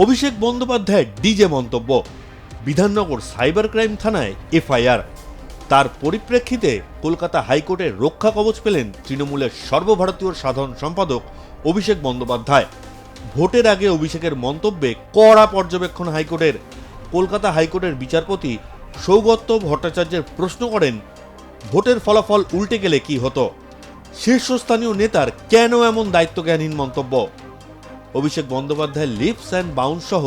অভিষেক বন্দ্যোপাধ্যায়ের ডিজে মন্তব্য, Bidhannagar cyber crime থানায় এফআইআর। তার পরিপ্রেক্ষিতে কলকাতা হাইকোর্টে রক্ষা কবচ পেলেন তৃণমূলের সর্বভারতীয় সাধারণ সম্পাদক অভিষেক বন্দ্যোপাধ্যায়। ভোটের আগে অভিষেকের মন্তব্যে কড়া পর্যবেক্ষণ হাইকোর্টের। কলকাতা হাইকোর্টের বিচারপতি সৌগত ভট্টাচার্যের প্রশ্ন করেন, ভোটের ফলাফল উল্টে গেলে কি হতো? শীর্ষস্থানীয় নেতার কেন এমন দায়িত্বজ্ঞানহীন মন্তব্য? অভিষেক বন্দ্যোপাধ্যায়ের লিপস অ্যান্ড বাউন্স সহ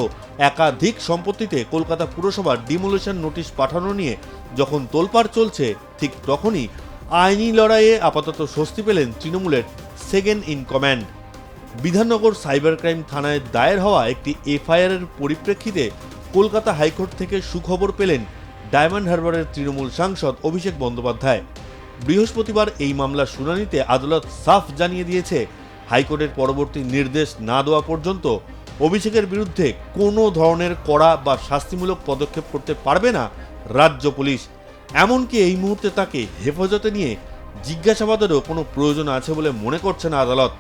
একাধিক সম্পত্তিতে কলকাতা পুরসভার ডিমোলিশন নোটিশ পাঠানো নিয়ে যখন তোলপাড় চলছে, ঠিক তখনই আইনি লড়াইয়ে আপাতত স্বস্তি পেলেন তৃণমূলের second in command. Bidhannagar cyber crime থানায় দায়ের হওয়া একটি এফআইআরের পরিপ্রেক্ষিতে কলকাতা হাইকোর্ট থেকে সুখবর পেলেন ডায়মন্ড হারবারের তৃণমূল সাংসদ অভিষেক বন্দ্যোপাধ্যায়। বৃহস্পতিবার এই মামলার শুনানিতে আদালত সাফ জানিয়ে দিয়েছে, হাইকোর্টের পরবর্তী নির্দেশ না দেওয়া পর্যন্ত অভিষেকের বিরুদ্ধে কোনো ধরনের কড়া বা শাস্তিমূলক পদক্ষেপ করতে পারবে না রাজ্য পুলিশ। এমনকি এই মুহূর্তে তাকে হেফাজতে নিয়ে জিজ্ঞাসাবাদেরও কোনো প্রয়োজন আছে বলে মনে করছে না আদালত।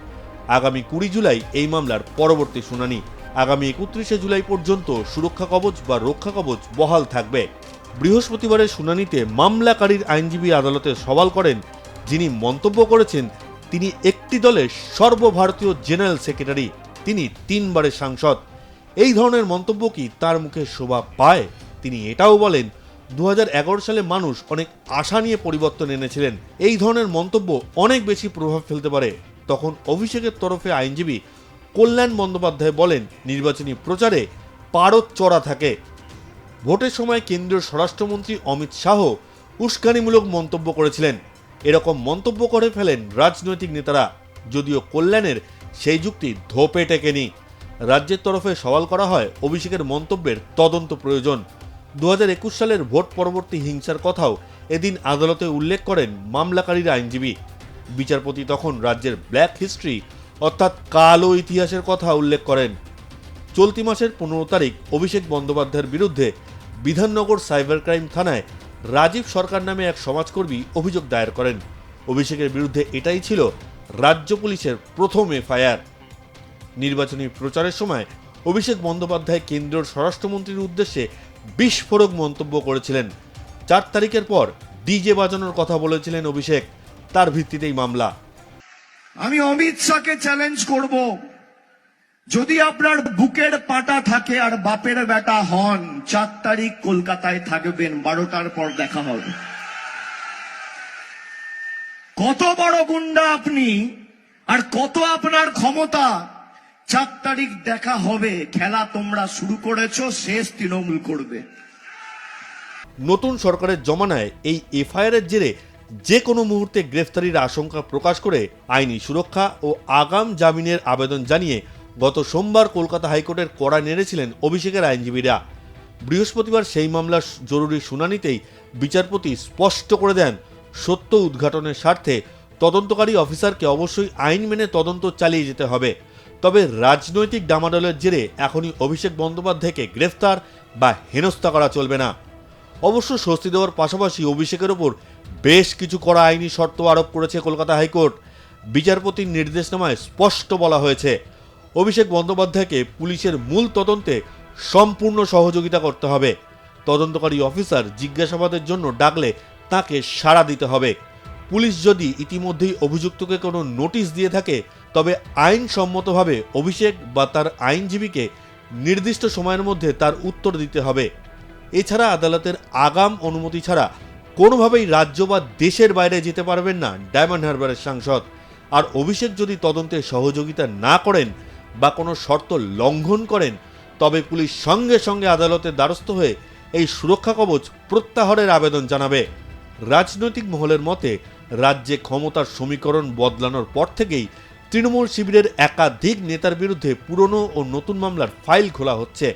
আগামী 20 জুলাই এই মামলার পরবর্তী শুনানি। আগামী 31 জুলাই পর্যন্ত সুরক্ষা কবচ বা রক্ষা কবচ বহাল থাকবে। বৃহস্পতিবারের শুনানিতে মামলাকারীর আইনজীবী আদালতে সওয়াল করেন, যিনি মন্তব্য করেছেন তিনি একটি দলের সর্বভারতীয় জেনারেল সেক্রেটারি, তিনি 3 বারের সাংসদ। এই ধরনের মন্তব্য কি তার মুখে শোভা পায়? তিনি এটাও বলেন, 2011 সালে মানুষ অনেক আশা নিয়ে পরিবর্তন এনেছিলেন। এই ধরনের মন্তব্য অনেক বেশি প্রভাব ফেলতে পারে। তখন অভিষেকের তরফে আইনজীবী কল্যাণ বন্দ্যোপাধ্যায় বলেন, নির্বাচনী প্রচারে পারদ চড়া থাকে। ভোটের সময় কেন্দ্রীয় স্বরাষ্ট্রমন্ত্রী অমিত শাহ উস্কানিমূলক মন্তব্য করেছিলেন। এরকম মন্তব্য করে ফেলেন রাজনৈতিক নেতারা, যদিও কল্যাণের সেই যুক্তি ধোপে টেকেনি। রাজ্যের তরফে সওয়াল করা হয়, অভিষেকের মন্তব্যের তদন্ত প্রয়োজন। 2021 সালের ভোট পরবর্তী হিংসার কথাও এদিন আদালতে উল্লেখ করেন মামলাকারীর আইনজীবী। বিচারপতি তখন রাজ্যের ব্ল্যাক হিস্ট্রি অর্থাৎ কালো ইতিহাসের কথা উল্লেখ করেন। চলতি মাসের 15 তারিখ অভিষেক বন্দ্যোপাধ্যায়ের বিরুদ্ধে বিধাননগর সাইবার ক্রাইম থানায় রাজীব সরকার নামে এক সমাজকর্মী অভিযোগ দায়ের করেন। অভিষেকের বিরুদ্ধে এটাই ছিল রাজ্য পুলিশের প্রথম এফআইআর। নির্বাচনী প্রচারের সময় অভিষেক বন্দ্যোপাধ্যায় কেন্দ্রীয় স্বরাষ্ট্রমন্ত্রীর উদ্দেশ্যে বিস্ফোরক মন্তব্য করেছিলেন। 4 তারিখের পর ডিজে বাজানোর কথা বলেছিলেন অভিষেক, তার ভিত্তিতেই মামলা। আমি অমিত শাহকে চ্যালেঞ্জ করব, যদি আপনার বুকের পাটা থাকে আর বাপের বেটা হন, 4 তারিখ কলকাতায় থাকবেন, 12টার পর দেখা হবে। কত বড় গুন্ডা আপনি আর কত আপনার ক্ষমতা, 4 তারিখ দেখা হবে। খেলা তোমরা শুরু করেছো, শেষ তৃণমূল করবে। নতুন সরকারের জমানায় এই এফআইআরের জেরে যে কোনো মুহূর্তে গ্রেফতারির আশঙ্কা প্রকাশ করে আইনি সুরক্ষা ও আগাম জামিনের আবেদন জানিয়ে গত সোমবার কলকাতা হাইকোর্টের কড়া নেড়েছিলেন অভিষেকের আইনজীবীরা। বৃহস্পতিবার সেই মামলার জরুরি শুনানিতেই বিচারপতি স্পষ্ট করে দেন, সত্য উদ্ঘাটনের স্বার্থে তদন্তকারী অফিসারকে অবশ্যই আইন মেনে তদন্ত চালিয়ে যেতে হবে। তবে রাজনৈতিক ডামাডোলের জেরে এখনই অভিষেক বন্দ্যোপাধ্যায়কে গ্রেফতার বা হেনস্থা করা চলবে না। অবশ্য স্বস্তি দেওয়ার পাশাপাশি অভিষেকের ওপর বেশ কিছু কড়া আইনি শর্ত আরোপ করেছে কলকাতা হাইকোর্ট। বিচারপতির নির্দেশনামায় স্পষ্ট বলা হয়েছে, অভিষেক বন্দ্যোপাধ্যায়কে পুলিশের মূল তদন্তে সম্পূর্ণ সহযোগিতা করতে হবে। তদন্তকারী অফিসার জিজ্ঞাসাবাদের জন্য ডাকলে তাকে সাড়া দিতে হবে। পুলিশ যদি ইতিমধ্যেই অভিযুক্তকে কোনো নোটিশ দিয়ে থাকে, তবে আইনসম্মতভাবে অভিষেক বা তার আইনজীবীকে নির্দিষ্ট সময়ের মধ্যে তার উত্তর দিতে হবে। এছাড়া আদালতের আগাম অনুমতি ছাড়া কোনোভাবেই রাজ্য বা দেশের বাইরে যেতে পারবেন না ডায়মন্ড হারবারের সাংসদ। আর অভিষেক যদি তদন্তে সহযোগিতা না করেন বা কোনো শর্ত লঙ্ঘন করেন, তবে পুলিশ সঙ্গে সঙ্গে আদালতের দ্বারস্থ হয়ে এই সুরক্ষা কবচ প্রত্যাহারের আবেদন জানাবে। রাজনৈতিক মহলের মতে, রাজ্যে ক্ষমতার সমীকরণ বদলানোর পর থেকেই তৃণমূল শিবিরের একাধিক নেতার বিরুদ্ধে পুরনো ও নতুন মামলার ফাইল খোলা হচ্ছে।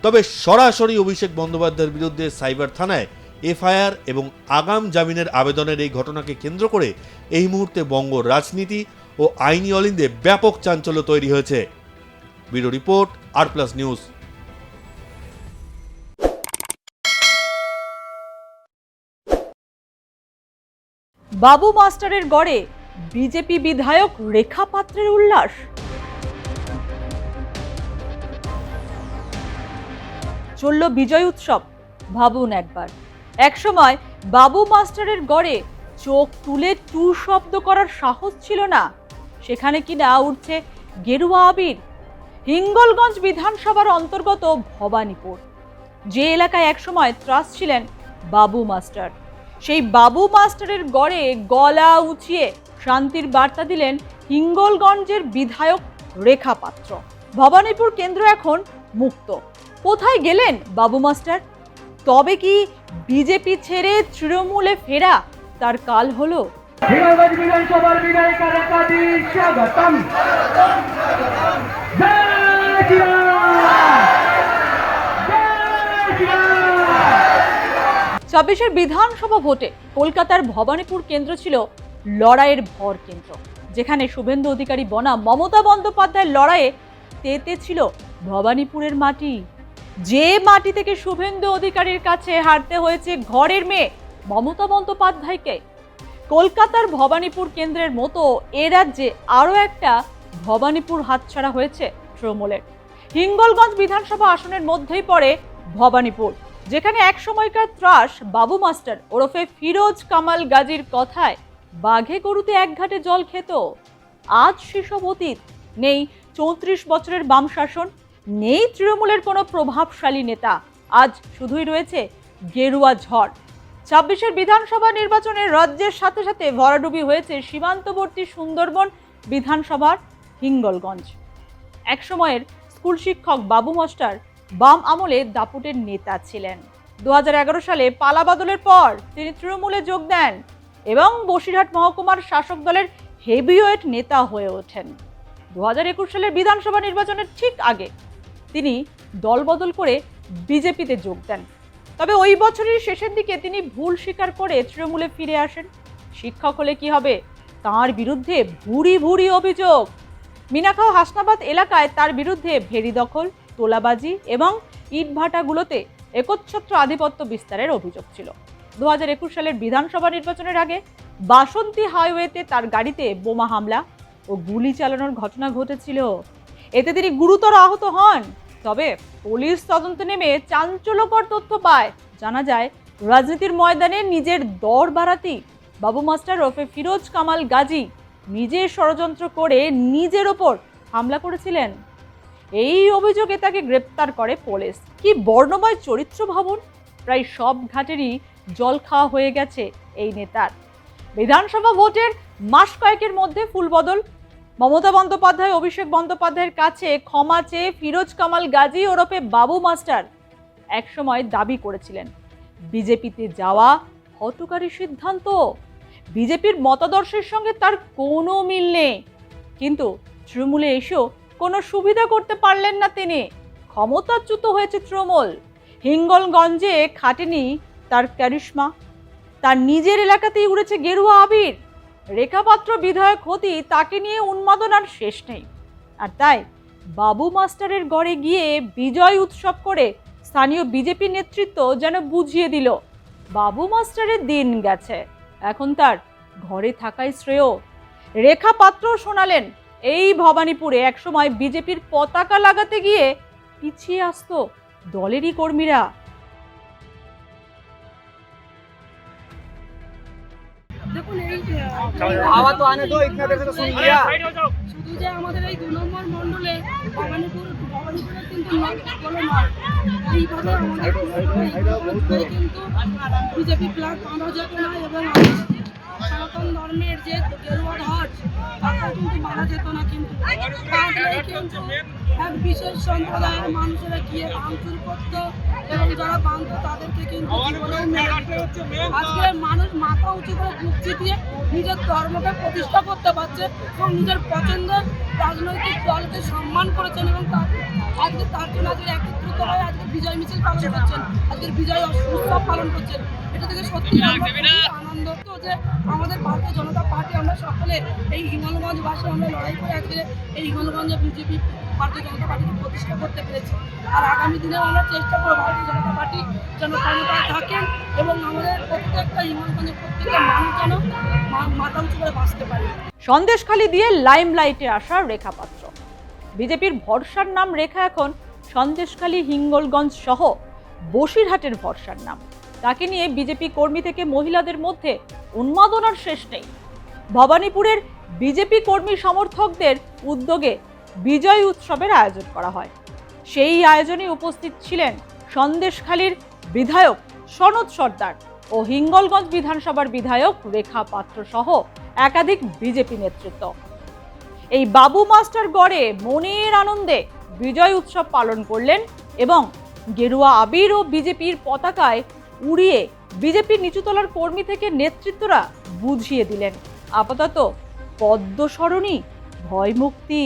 তবে সরাসরি অভিষেক বন্দ্যোপাধ্যায়ের বিরুদ্ধে সাইবার থানায় এফআইআর এবং আগাম জামিনের আবেদনের এই ঘটনাকে কেন্দ্র করে এই মুহূর্তে বঙ্গ রাজনীতি ও আইনি অলিন্দে ব্যাপক চাঞ্চল্য তৈরি হয়েছে। ব্যুরো রিপোর্ট, আর+ নিউজ। বাবু মাস্টারের গড়ে বিজেপি বিধায়ক রেখা পাত্রের উল্লাস। চলল বিজয় উৎসব। ভাবুন একবার, একসময় বাবু মাস্টারের গড়ে চোখ তুলে টু শব্দ করার সাহস ছিল না, সেখানে কিনা উঠছে গেরুয়া আবির। হিঙ্গলগঞ্জ বিধানসভার অন্তর্গত ভবানীপুর, যে এলাকায় একসময় ত্রাস ছিলেন বাবু মাস্টার, সেই বাবু মাস্টারের গড়ে গলা উঁচিয়ে শান্তির বার্তা দিলেন হিঙ্গলগঞ্জের বিধায়ক রেখা পাত্র। ভবানীপুর কেন্দ্র এখন মুক্ত। কোথায় গেলেন বাবু মাস্টার? তবে কি বিজেপি ছেড়ে তৃণমূলে ফেরা তার কাল হলো? হিঙ্গলগঞ্জ বিধানসভার বিধায়ক রেখাদি স্বাগতম। জয় শ্রীরাম, জয় শ্রীরাম। ২৬ বিধানসভা ভোটে কলকাতার ভবানীপুর কেন্দ্র ছিল লড়াইয়ের ভর কেন্দ্র, যেখানে শুভেন্দু অধিকারী বনাম মমতা বন্দ্যোপাধ্যায়ের লড়াইয়ে তেতে ছিল ভবানীপুরের মাটি। যে মাটি থেকে শুভেন্দু অধিকারীর কাছে হারতে হয়েছে ঘরের মেয়ে মমতা বন্দ্যোপাধ্যায়কে। কলকাতার ভবানীপুর কেন্দ্রের মতো এ রাজ্যে আরও একটা ভবানীপুর হাতছাড়া হয়েছে তৃণমূলের। হিঙ্গলগঞ্জ বিধানসভা আসনের মধ্যেই পড়ে ভবানীপুর, যেখানে এক সময়কার ত্রাস বাবু মাস্টার ওরফে ফিরোজ কামাল গাজীর কথায় বাঘে গরুতে এক ঘাটে জল খেত। আজ সেসব অতীত নেই। ৩৪ বছরের বাম শাসন, নেই তৃণমূলের কোনো প্রভাবশালী নেতা। আজ শুধুই রয়েছে গেরুয়া ঝড়। ২৬ বিধানসভা নির্বাচনে রাজ্যের সাথে সাথে ভরাডুবি হয়েছে সীমান্তবর্তী সুন্দরবন বিধানসভার হিঙ্গলগঞ্জ। একসময়ের স্কুল শিক্ষক বাবু মাস্টার বাম আমলে দাপুটের নেতা ছিলেন। ২০১১ সালে পালাবদলের পর তিনি তৃণমূলে যোগ দেন এবং বসিরহাট মহকুমার শাসক দলের হেভিওয়েট নেতা হয়ে ওঠেন। ২০২১ সালের বিধানসভা নির্বাচনের ঠিক আগে তিনি দলবদল করে বিজেপিতে যোগ দেন। তবে ওই বছরের শেষের দিকে তিনি ভুল স্বীকার করে তৃণমূলে ফিরে আসেন। শিক্ষক হলে কি হবে, তার বিরুদ্ধে ভুরি ভুরি অভিযোগ। মিনাখাও হাসনাবাদ এলাকায় তার বিরুদ্ধে ভেড়ি দখল, তোলাবাজি এবং ইটভাটাগুলোতে একচ্ছত্র আধিপত্য বিস্তারের অভিযোগ ছিল। ২০২১ সালের বিধানসভা নির্বাচনের আগে বাসন্তী হাইওয়েতে তার গাড়িতে বোমা হামলা ও গুলি চালানোর ঘটনা ঘটেছিল। এতে তিনি গুরুতর আহত হন। তবে পুলিশ তদন্তে নেমে চাঞ্চল্যকর তথ্য পায়। জানা যায়, রাজনীতির ময়দানে নিজের দর বাড়াতেই বাবু মাস্টার ওরফে ফিরোজ কামাল গাজী নিজে ষড়যন্ত্র করে নিজের ওপর হামলা করেছিলেন। এই অভিযোগে তাকে গ্রেপ্তার করে পুলিশ। কি বর্ণময় চরিত্র ভাবুন। প্রায় সব ঘাটেরই জল খাওয়া হয়ে গেছে এই নেতার। বিধানসভা ভোটের মাস কয়েকের মধ্যে ফুলবদল। মমতা বন্দ্যোপাধ্যায় অভিষেক বন্দ্যোপাধ্যায়ের কাছে ক্ষমা চেয়ে ফিরোজ কামাল গাজী ওরফে বাবু মাস্টার একসময় দাবি করেছিলেন বিজেপিতে যাওয়া হঠকারী সিদ্ধান্ত। বিজেপির মতাদর্শের সঙ্গে তার কোনো মিল নেই, কিন্তু তৃণমূলে এসেও কোনো সুবিধা করতে পারলেন না তিনি। ক্ষমতাচ্যুত হয়েছে তৃণমূল। হিঙ্গলগঞ্জে খাটেনি তার ক্যারিশমা। তার নিজের এলাকাতেই উড়েছে গেরুয়া আবির। রেখাপাত্র বিধায়ক হতি তাকে নিয়ে উন্মাদনার শেষ নেই। আর তাই বাবু মাস্টারের গড়ে গিয়ে বিজয় উৎসব করে স্থানীয় বিজেপি নেতৃত্ব যেন বুঝিয়ে দিল বাবু মাস্টারের দিন গেছে, এখন তার ঘরে থাকাই শ্রেয়। রেখাপাত্র শোনালেন এই ভবানীপুরে একসময় বিজেপির পতাকা লাগাতে গিয়ে পিছিয়ে আসতো দলেরই কর্মীরা। দেখুন, এই শুধু যে আমাদের এই ২ নম্বর মণ্ডলে ভবানীপুরের কিন্তু বলে নয়, এইভাবে আমাদের কিন্তু বিজেপি ফ্ল্যাগ বাঁধা যেত না এবং সনাতন ধর্মের যে গেরুয়া ধ্বজ তাকেও কিন্তু মারা যেত না। কিন্তু কিন্তু এক বিশেষ সম্প্রদায়ের মানুষেরা গিয়ে ভাঙচুর করতো এবং যারা বাঁধত তাদেরকে কিন্তু আজকে মানুষ মাথা উঁচু করে বুক চিতিয়ে নিজের ধর্মকে প্রতিষ্ঠা করতে পারছে এবং নিজের পছন্দের রাজনৈতিক দলকে সম্মান করেছেন এবং আজকে তার জন্য আজকে একত্রিত হয়ে আজকে বিজয় মিছিল পালন করছেন, আজকের বিজয় উৎসব পালন করছেন। এটা থেকে সত্যি আনন্দ তো যে আমাদের ভারতীয় জনতা পার্টি আমরা সকলে এই হিঙ্গলগঞ্জবাসী আমরা লড়াই করে আজকে এই হিঙ্গলগঞ্জে বিজেপি ভারতীয় জনতা পার্টিকে প্রতিষ্ঠা করতে পেরেছি। আর আগামী দিনেও আমরা চেষ্টা করব ভারতীয় জনতা পার্টি যেন ক্ষমতায় থাকেন এবং আমাদের প্রত্যেকটা হিঙ্গলগঞ্জের প্রত্যেকটা মানুষ যেন মাথা উঁচু করে বাঁচতে পারে। সন্দেশখালি দিয়ে লাইমলাইটে আসা রেখাপাত্র। বিজেপির ভরসার নাম রেখা এখন সন্দেশখালি, হিঙ্গলগঞ্জ সহ বসিরহাটের ভরসার নাম। তাকে নিয়ে বিজেপি কর্মী থেকে মহিলাদের মধ্যে উন্মাদনার শেষ নেই। ভবানীপুরের বিজেপি কর্মী সমর্থকদের উদ্যোগে বিজয় উৎসবের আয়োজন করা হয়। সেই আয়োজনে উপস্থিত ছিলেন সন্দেশখালীর বিধায়ক সনদ সর্দার ও হিঙ্গলগঞ্জ বিধানসভার বিধায়ক রেখা পাত্র সহ একাধিক বিজেপি নেতৃত্ব। এই বাবু মাস্টার গড়ে মনের আনন্দে বিজয় উৎসব পালন করলেন এবং গেরুয়া আবির ও বিজেপির পতাকায় উড়িয়ে বিজেপির নিচুতলার কর্মী থেকে নেতৃত্বরা বুঝিয়ে দিলেন আপাতত পদ্ম সরণি ভয়মুক্তি।